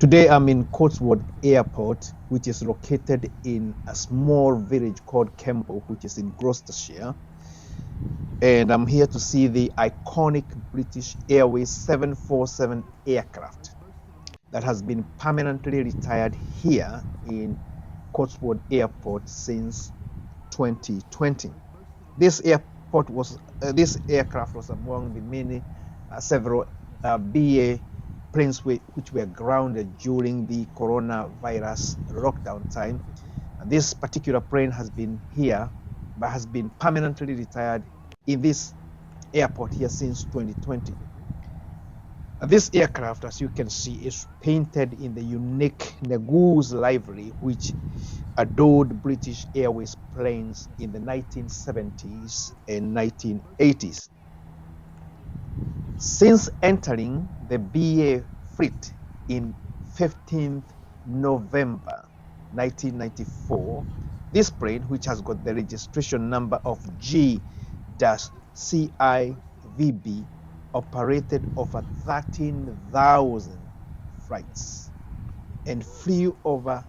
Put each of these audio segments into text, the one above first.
Today I'm in Cotswold Airport, which is located in a small village called Kemble, which is in Gloucestershire. And I'm here to see the iconic British Airways 747 aircraft that has been permanently retired here in Cotswold Airport since 2020. This aircraft was among the many several BA planes which were grounded during the coronavirus lockdown time. And this particular plane has been here, but has been permanently retired in this airport here since 2020. This aircraft, as you can see, is painted in the unique Negus livery, which adored British Airways planes in the 1970s and 1980s. Since entering the BA fleet in 15th November 1994, this plane, which has got the registration number of G-CIVB, operated over 13,000 flights and flew over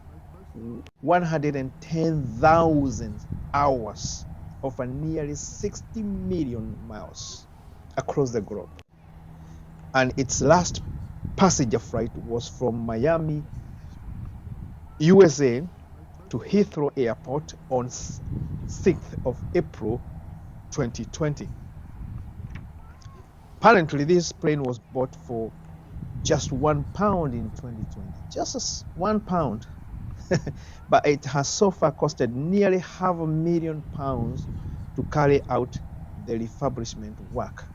110,000 hours over nearly 60 million miles across the globe. And its last passenger flight was from Miami, USA to Heathrow Airport on 6th of April 2020. Apparently, this plane was bought for just £1 in 2020, just £1. But it has so far costed nearly £500,000 to carry out the refurbishment work.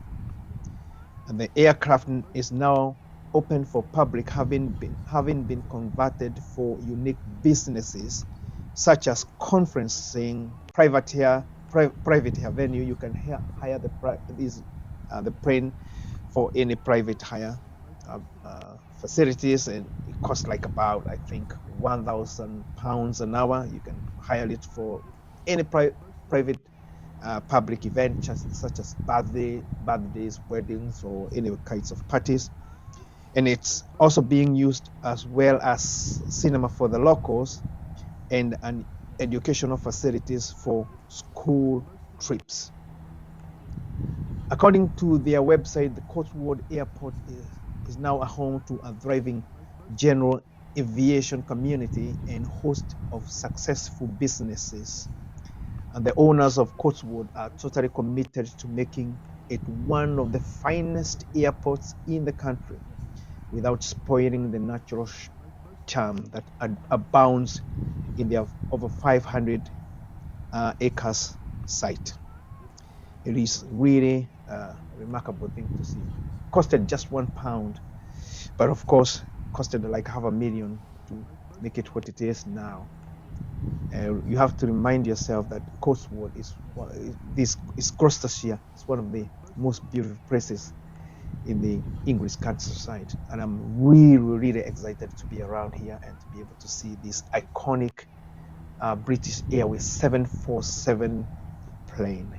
And the aircraft is now open for public, having been converted for unique businesses such as conferencing, private air venue. You can hire the plane for any private hire facilities, and it costs like about, I think, £1,000 an hour. You can hire it for any private public events such as birthdays, weddings, or any kinds of parties. And it's also being used as well as cinema for the locals and an educational facilities for school trips. According to their website, the Cotswold Airport is now a home to a thriving general aviation community and host of successful businesses. And the owners of Cotswold are totally committed to making it one of the finest airports in the country without spoiling the natural charm that abounds in their over 500 acres site. It is really a remarkable thing to see. Costed just £1, but of course costed like $500,000 to make it what it is now. You have to remind yourself that Cotswold is Gloucestershire. It's one of the most beautiful places in the English countryside, and I'm really excited to be around here and to be able to see this iconic British Airways 747 plane.